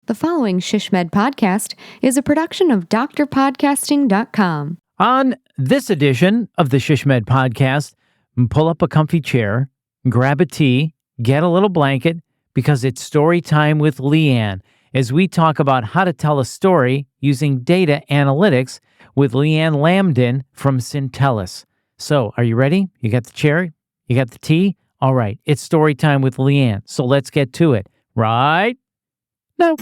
The following ShishMed podcast is a production of drpodcasting.com. On this edition of the ShishMed podcast, pull up a comfy chair, grab a tea, get a little blanket, because it's story time with Leanne as we talk about how to tell a story using data analytics with Leanne Lambden from Syntellis. So, are you ready? You got the chair? You got the tea? All right, it's story time with Leanne, so let's get to it. Right? No.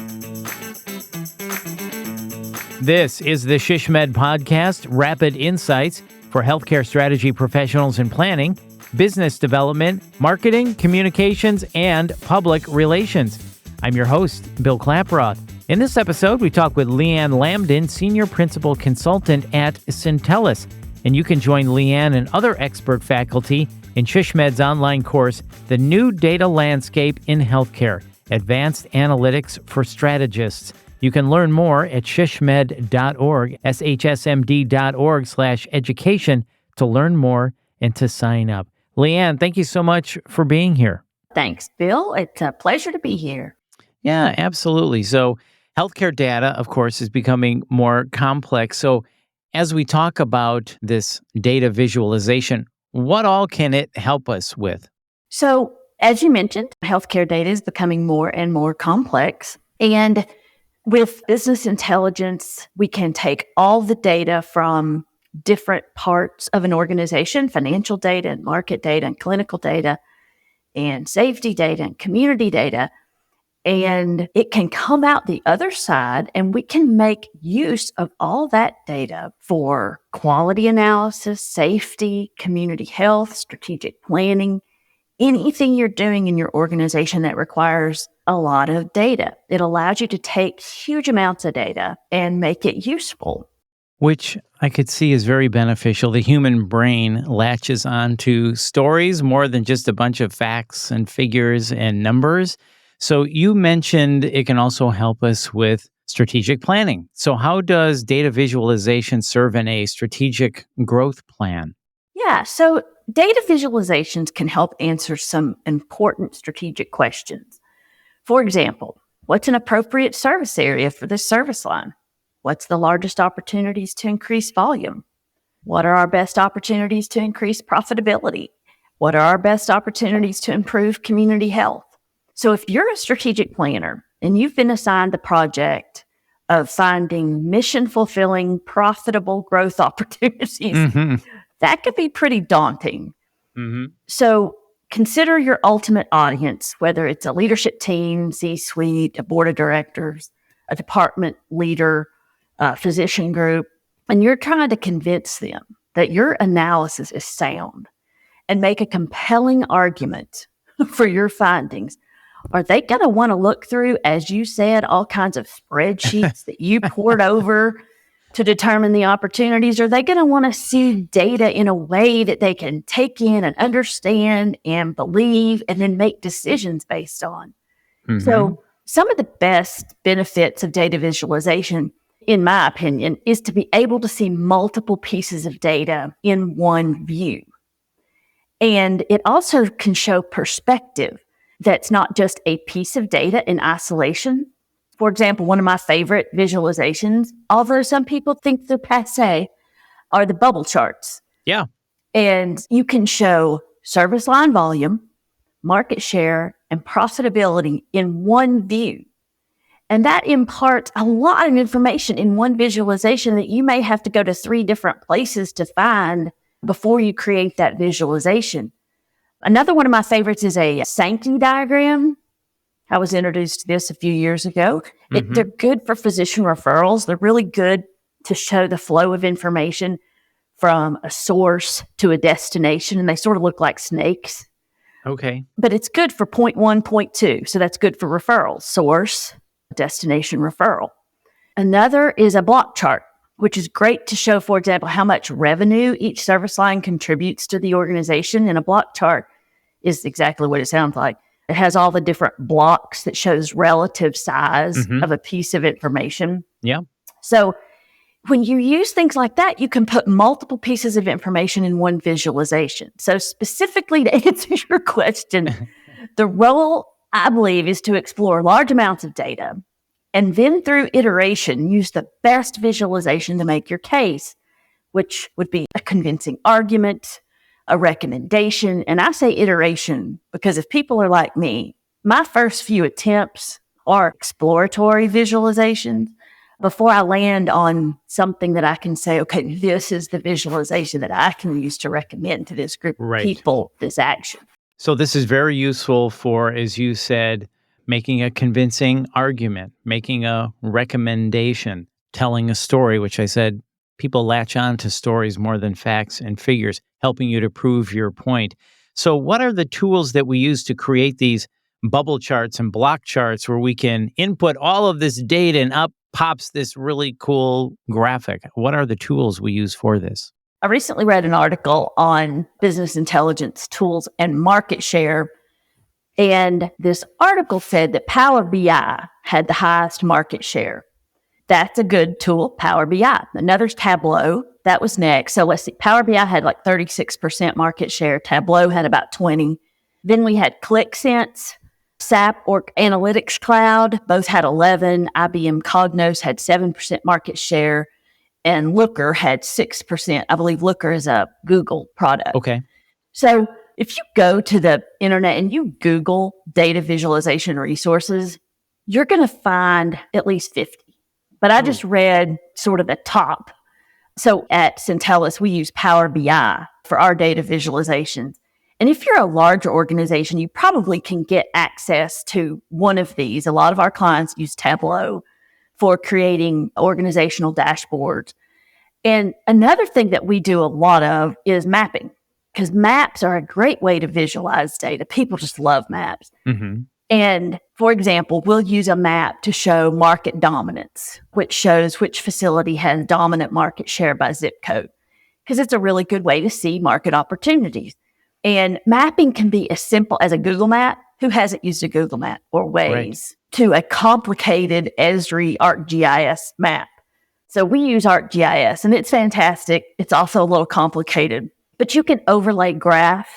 This is the ShishMed podcast, rapid insights for healthcare strategy professionals in planning, business development, marketing, communications, and public relations. I'm your host, Bill Klaproth. In this episode, we talk with Leanne Lambden, Senior Principal Consultant at Syntellis. And you can join Leanne and other expert faculty in ShishMed's online course, The New Data Landscape in Healthcare, Advanced Analytics for Strategists. You can learn more at shishmed.org, shsmd.org/education to learn more and to sign up. Leanne, thank you so much for being here. Thanks, Bill. It's a pleasure to be here. Yeah, absolutely. So healthcare data, of course, is becoming more complex. So as we talk about this data visualization, what all can it help us with? So, as you mentioned, healthcare data is becoming more and more complex. And with business intelligence, we can take all the data from different parts of an organization, financial data and market data and clinical data and safety data and community data, and it can come out the other side and we can make use of all that data for quality analysis, safety, community health, strategic planning, anything you're doing in your organization that requires a lot of data. It allows you to take huge amounts of data and make it useful. Which I could see is very beneficial. The human brain latches onto stories more than just a bunch of facts and figures and numbers. So you mentioned it can also help us with strategic planning. So how does data visualization serve in a strategic growth plan? Yeah, so data visualizations can help answer some important strategic questions. For example, what's an appropriate service area for this service line? What's the largest opportunities to increase volume? What are our best opportunities to increase profitability? What are our best opportunities to improve community health? So if you're a strategic planner and you've been assigned the project of finding mission-fulfilling, profitable growth opportunities, that could be pretty daunting. So consider your ultimate audience, whether it's a leadership team, C-suite, a board of directors, a department leader, a physician group, and you're trying to convince them that your analysis is sound and make a compelling argument for your findings. Are they going to want to look through, as you said, all kinds of spreadsheets that you poured over to determine the opportunities? Are they going to want to see data in a way that they can take in and understand and believe and then make decisions based on? So some of the best benefits of data visualization, in my opinion, is to be able to see multiple pieces of data in one view. And it also can show perspective. That's not just a piece of data in isolation. For example, one of my favorite visualizations, although some people think they're passé, are the bubble charts. Yeah. And you can show service line volume, market share, and profitability in one view. And that imparts a lot of information in one visualization that you may have to go to 3 different places to find before you create that visualization. Another one of my favorites is a Sankey diagram. I was introduced to this a few years ago. They're good for physician referrals. They're really good to show the flow of information from a source to a destination, and they sort of look like snakes. Okay. But it's good for point 1, point 2. So that's good for referrals, source, destination, referral. Another is a block chart, which is great to show, for example, how much revenue each service line contributes to the organization. And a block chart is exactly what it sounds like. It has all the different blocks that shows relative size of a piece of information. Yeah. So when you use things like that, you can put multiple pieces of information in one visualization. So specifically to answer your question, the role, I believe, is to explore large amounts of data And then through iteration, use the best visualization to make your case, which would be a convincing argument, a recommendation. And I say iteration because if people are like me, my first few attempts are exploratory visualizations before I land on something that I can say, okay, this is the visualization that I can use to recommend to this group of people this action. So this is very useful for, as you said, making a convincing argument, making a recommendation, telling a story, which I said people latch on to stories more than facts and figures, helping you to prove your point. So what are the tools that we use to create these bubble charts and block charts where we can input all of this data and up pops this really cool graphic? What are the tools we use for this? I recently read an article on business intelligence tools and market share. And this article said that Power BI had the highest market share. That's a good tool, Power BI. Another's Tableau. That was next. So let's see. Power BI had like 36% market share. Tableau had about 20. Then we had ClickSense, SAP or Analytics Cloud. Both had 11. IBM Cognos had 7% market share. And Looker had 6%. I believe Looker is a Google product. Okay. So if you go to the internet and you Google data visualization resources, you're going to find at least 50. But I just read sort of the top. So at Centellus, we use Power BI for our data visualizations. And if you're a larger organization, you probably can get access to one of these. A lot of our clients use Tableau for creating organizational dashboards. And another thing that we do a lot of is mapping, because maps are a great way to visualize data. People just love maps. Mm-hmm. And for example, we'll use a map to show market dominance, which shows which facility has dominant market share by zip code, because it's a really good way to see market opportunities. And mapping can be as simple as a Google map. Who hasn't used a Google map or Waze? Right. To a complicated Esri ArcGIS map. So we use ArcGIS and it's fantastic. It's also a little complicated, but you can overlay graphs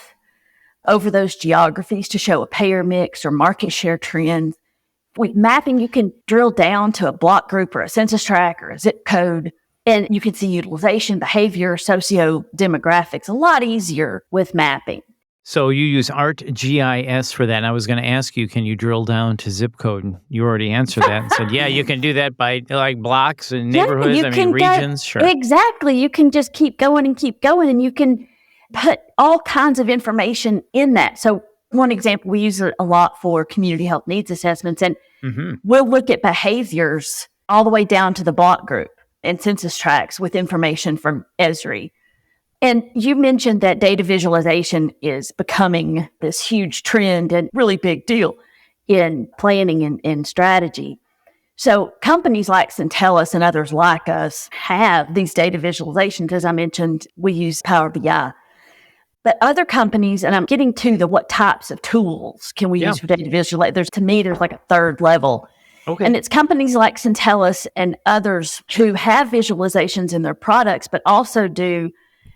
over those geographies to show a payer mix or market share trends. With mapping, you can drill down to a block group or a census tract or a zip code, and you can see utilization, behavior, socio-demographics a lot easier with mapping. So you use ArcGIS for that. And I was going to ask you, can you drill down to zip code? And you already answered that and said, yeah, you can do that by like blocks and neighborhoods, regions. Sure. Exactly. You can just keep going, and you can put all kinds of information in that. So one example, we use it a lot for community health needs assessments, and we'll look at behaviors all the way down to the block group and census tracts with information from Esri. And you mentioned that data visualization is becoming this huge trend and really big deal in planning and strategy. So companies like Centellus and others like us have these data visualizations. As I mentioned, we use Power BI. But other companies, and I'm getting to what types of tools can we use for data visualization. To me, there's like a third level. Okay. And it's companies like Centellus and others who have visualizations in their products, but also do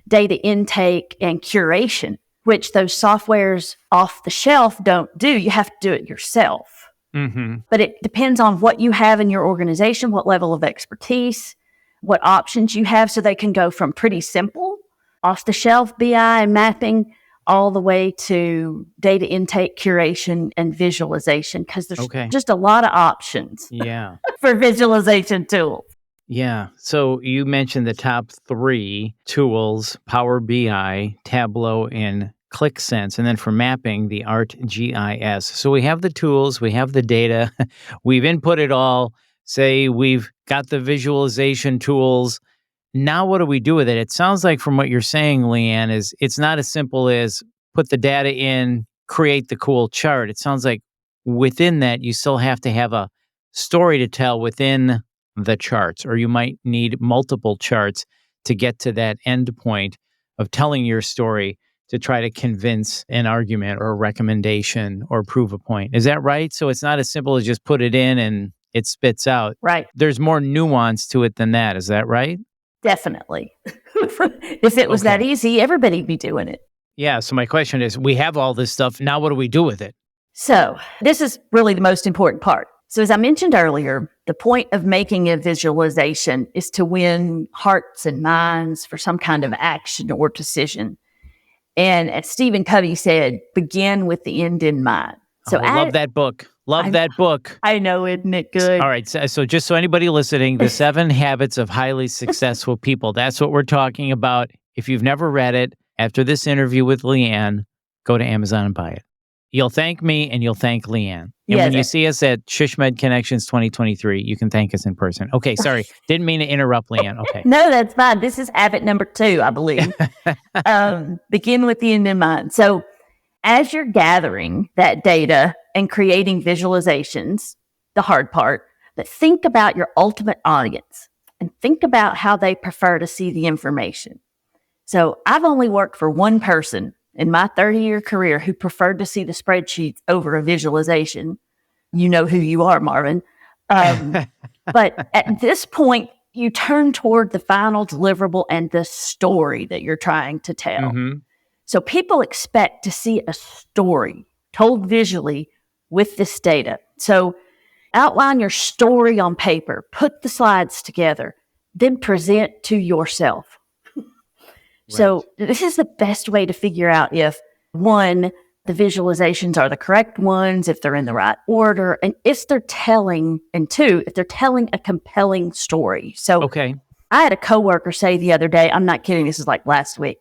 data intake and curation, which those softwares off the shelf don't do. You have to do it yourself. Mm-hmm. But it depends on what you have in your organization, what level of expertise, what options you have. So they can go from pretty simple off the shelf BI and mapping all the way to data intake, curation, and visualization, because there's just a lot of options for visualization tools. Yeah. So you mentioned the top three tools, Power BI, Tableau, and ClickSense. And then for mapping, the ArcGIS. So we have the tools, we have the data, we've input it all. Say we've got the visualization tools. Now what do we do with it? It sounds like from what you're saying, Leanne, is it's not as simple as put the data in, create the cool chart. It sounds like within that, you still have to have a story to tell within the charts, or you might need multiple charts to get to that end point of telling your story to try to convince an argument or a recommendation or prove a point. Is that right? So it's not as simple as just put it in and it spits out. Right. There's more nuance to it than that. Is that right? Definitely. If it was that easy, everybody'd be doing it. Yeah. So my question is, we have all this stuff. Now what do we do with it? So this is really the most important part. So as I mentioned earlier, the point of making a visualization is to win hearts and minds for some kind of action or decision. And as Stephen Covey said, begin with the end in mind. So I love that book. That book. I know, isn't it good? All right. So just so anybody listening, The 7 Habits of Highly Successful People. That's what we're talking about. If you've never read it, after this interview with Leanne, go to Amazon and buy it. You'll thank me and you'll thank Leanne. And when you see us at ShishMed Connections 2023, you can thank us in person. Okay, sorry. Didn't mean to interrupt, Leanne. Okay. No, that's fine. This is habit number 2, I believe. Begin with the end in mind. So as you're gathering that data and creating visualizations, the hard part, but think about your ultimate audience and think about how they prefer to see the information. So I've only worked for one person in my 30-year career who preferred to see the spreadsheets over a visualization. You know who you are, Marvin. But at this point, you turn toward the final deliverable and the story that you're trying to tell. Mm-hmm. So people expect to see a story told visually with this data. So outline your story on paper, put the slides together, then present to yourself. So this is the best way to figure out if, one, the visualizations are the correct ones, if they're in the right order, and if they're telling, and two, if they're telling a compelling story. So I had a coworker say the other day, I'm not kidding, this is like last week,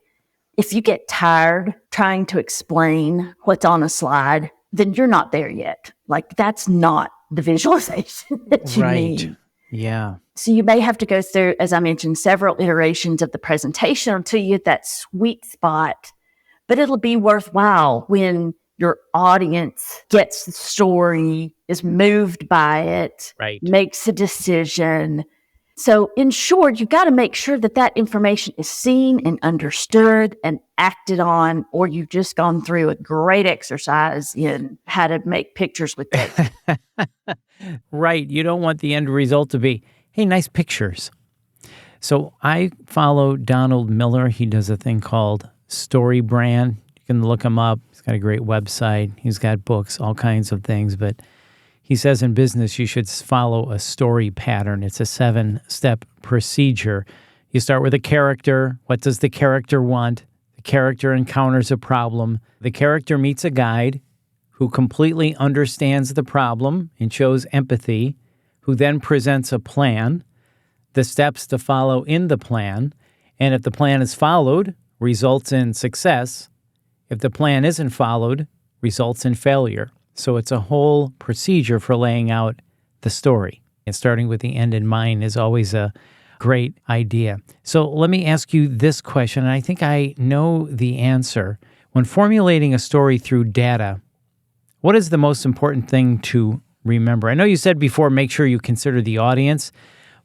if you get tired trying to explain what's on a slide, then you're not there yet. Like, that's not the visualization that you need. Yeah. So you may have to go through, as I mentioned, several iterations of the presentation until you get that sweet spot. But it'll be worthwhile when your audience gets the story, is moved by it, makes a decision. So in short, you got to make sure that that information is seen and understood and acted on, or you've just gone through a great exercise in how to make pictures with data. Right. You don't want the end result to be, hey, nice pictures. So I follow Donald Miller. He does a thing called Story Brand. You can look him up. He's got a great website. He's got books, all kinds of things. But he says in business, you should follow a story pattern. It's a 7-step procedure. You start with a character. What does the character want? The character encounters a problem. The character meets a guide who completely understands the problem and shows empathy, who then presents a plan, the steps to follow in the plan, and if the plan is followed, results in success. If the plan isn't followed, results in failure. So it's a whole procedure for laying out the story. And starting with the end in mind is always a great idea. So let me ask you this question, and I think I know the answer. When formulating a story through data, what is the most important thing to remember? I know you said before, make sure you consider the audience,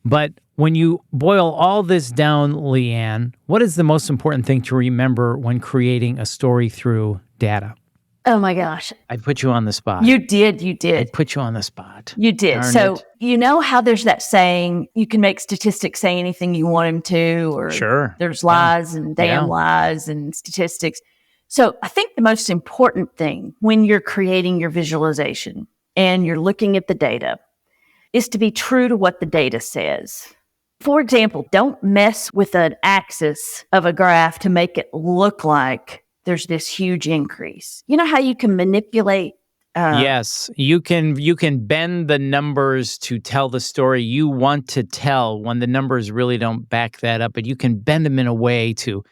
but when you boil all this down, Leanne, what is the most important thing to remember when creating a story through data? Oh my gosh. I put you on the spot. You did. I put you on the spot. You did. Darn it. You know how there's that saying, you can make statistics say anything you want them to, or there's lies and damn lies and statistics. So I think the most important thing when you're creating your visualization and you're looking at the data is to be true to what the data says. For example, don't mess with an axis of a graph to make it look like there's this huge increase. You know how you can manipulate? Yes, you can bend the numbers to tell the story you want to tell when the numbers really don't back that up, but you can bend them in a way to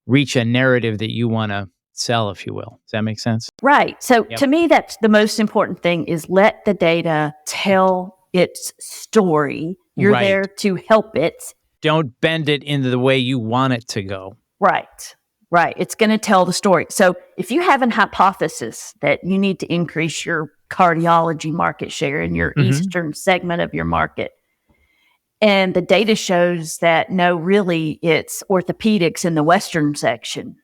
reach a narrative that you want to sell, if you will. Does that make sense? Right. So to me, that's the most important thing is let the data tell its story. You're there to help it. Don't bend it into the way you want it to go. Right. It's going to tell the story. So if you have an hypothesis that you need to increase your cardiology market share in your eastern segment of your market, and the data shows that no, really, it's orthopedics in the western section,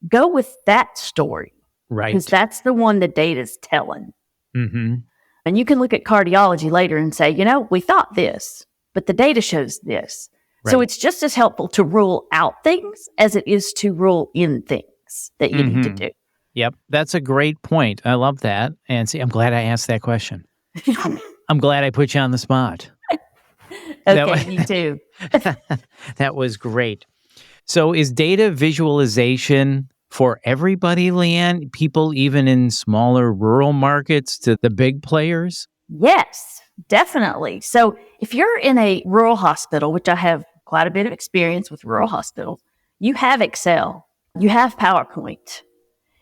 go with that story. Right. Because that's the one the data's telling. Mm-hmm. And you can look at cardiology later and say, we thought this, but the data shows this. Right. So it's just as helpful to rule out things as it is to rule in things that you need to do. Yep. That's a great point. I love that. And see, I'm glad I asked that question. I'm glad I put you on the spot. Okay, me too. That was great. So is data visualization for everybody, Leanne? People even in smaller rural markets to the big players? Yes, definitely. So if you're in a rural hospital, which I have quite a bit of experience with rural hospitals, you have Excel, you have PowerPoint.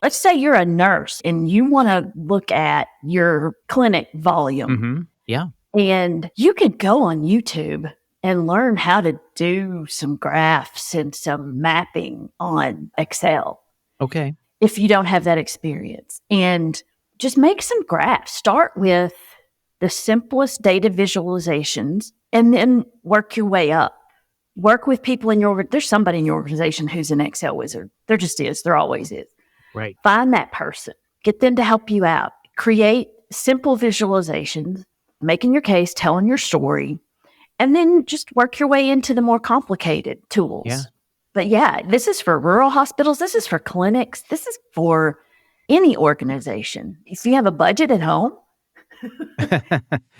Let's say you're a nurse and you want to look at your clinic volume. Mm-hmm. Yeah. And you could go on YouTube and learn how to do some graphs and some mapping on Excel Okay. if you don't have that experience. And just make some graphs. Start with the simplest data visualizations and then work your way up. Work with people there's somebody in your organization who's an Excel wizard. There just is. There always is. Right. Find that person. Get them to help you out. Create simple visualizations, making your case, telling your story, and then just work your way into the more complicated tools. Yeah. But yeah, this is for rural hospitals. This is for clinics. This is for any organization. If you have a budget at home,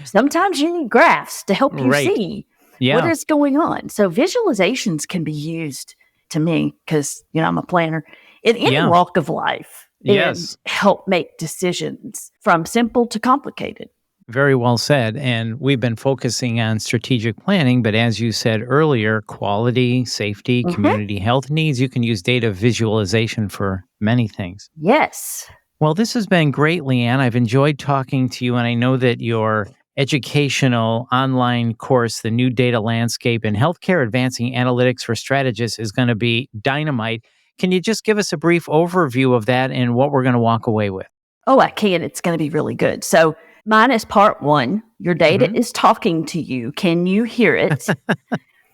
sometimes you need graphs to help you see what is going on. So visualizations can be used to me because, I'm a planner in any walk of life. Yes. And help make decisions from simple to complicated. Very well said. And we've been focusing on strategic planning, but as you said earlier, quality, safety, community health needs, you can use data visualization for many things. Yes. Well, this has been great, Leanne. I've enjoyed talking to you, and I know that your educational online course, The New Data Landscape in Healthcare Advancing Analytics for Strategists, is going to be dynamite. Can you just give us a brief overview of that and what we're going to walk away with? Oh, I can. It's going to be really good. So mine is part 1. Your data is talking to you. Can you hear it?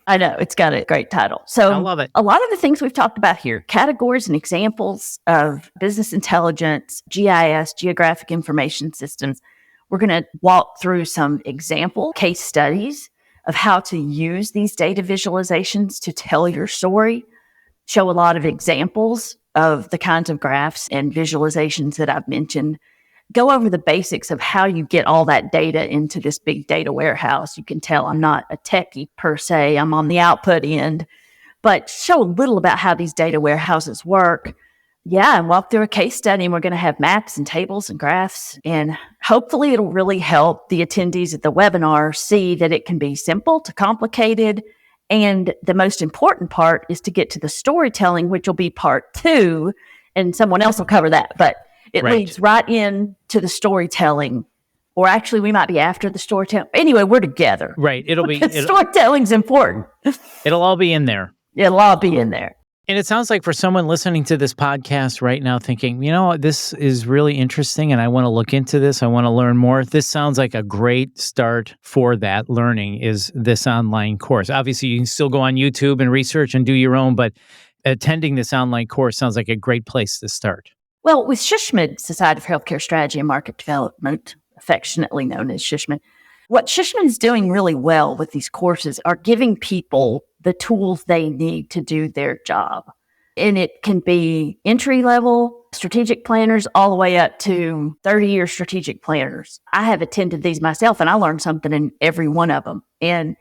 I know. It's got a great title. So I love it. A lot of the things we've talked about here, categories and examples of business intelligence, GIS, geographic information systems. We're going to walk through some example case studies of how to use these data visualizations to tell your story. Show a lot of examples of the kinds of graphs and visualizations that I've mentioned. Go over the basics of how you get all that data into this big data warehouse. You can tell I'm not a techie per se. I'm on the output end, but show a little about how these data warehouses work. Yeah, and walk through a case study, and we're going to have maps and tables and graphs, and hopefully it'll really help the attendees at the webinar see that it can be simple to complicated. And the most important part is to get to the storytelling, which will be part 2, and someone else will cover that. But it leads right in to the storytelling, or actually we might be after the storytelling. Anyway, we're together. Right. Storytelling's important. It'll all be in there. It'll all be in there. And it sounds like for someone listening to this podcast right now thinking, this is really interesting and I want to look into this. I want to learn more. This sounds like a great start for that learning is this online course. Obviously, you can still go on YouTube and research and do your own, but attending this online course sounds like a great place to start. Well, with SHSMD, Society of Healthcare Strategy and Market Development, affectionately known as SHSMD, what SHSMD is doing really well with these courses are giving people the tools they need to do their job. And it can be entry-level strategic planners all the way up to 30-year strategic planners. I have attended these myself, and I learned something in every one of them. And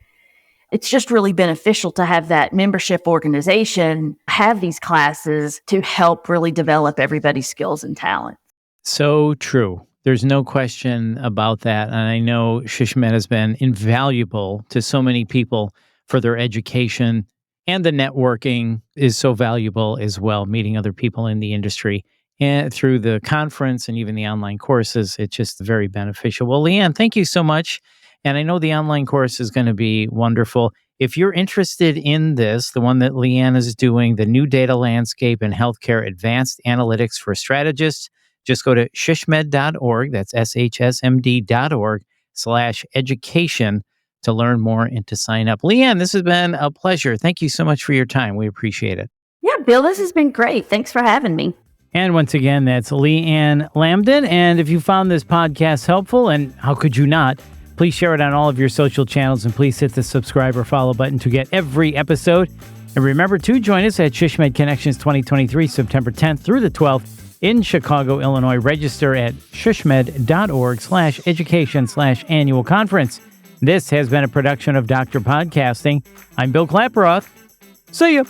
it's just really beneficial to have that membership organization have these classes to help really develop everybody's skills and talent. So true. There's no question about that. And I know SHSMD has been invaluable to so many people for their education, and the networking is so valuable as well, meeting other people in the industry. And through the conference and even the online courses, it's just very beneficial. Well, Leanne, thank you so much. And I know the online course is going to be wonderful. If you're interested in this, the one that Leanne is doing, the New Data Landscape in Healthcare Advanced Analytics for Strategists, just go to shsmed.org, that's shsmd.org/education to learn more and to sign up. Leanne, this has been a pleasure. Thank you so much for your time. We appreciate it. Yeah, Bill, this has been great. Thanks for having me. And once again, that's Leanne Lambden. And if you found this podcast helpful, and how could you not, please share it on all of your social channels and please hit the subscribe or follow button to get every episode. And remember to join us at SHSMD Connections 2023, September 10th through the 12th in Chicago, Illinois. Register at shishmed.org/education/annual conference. This has been a production of Dr. Podcasting. I'm Bill Klaproth. See you.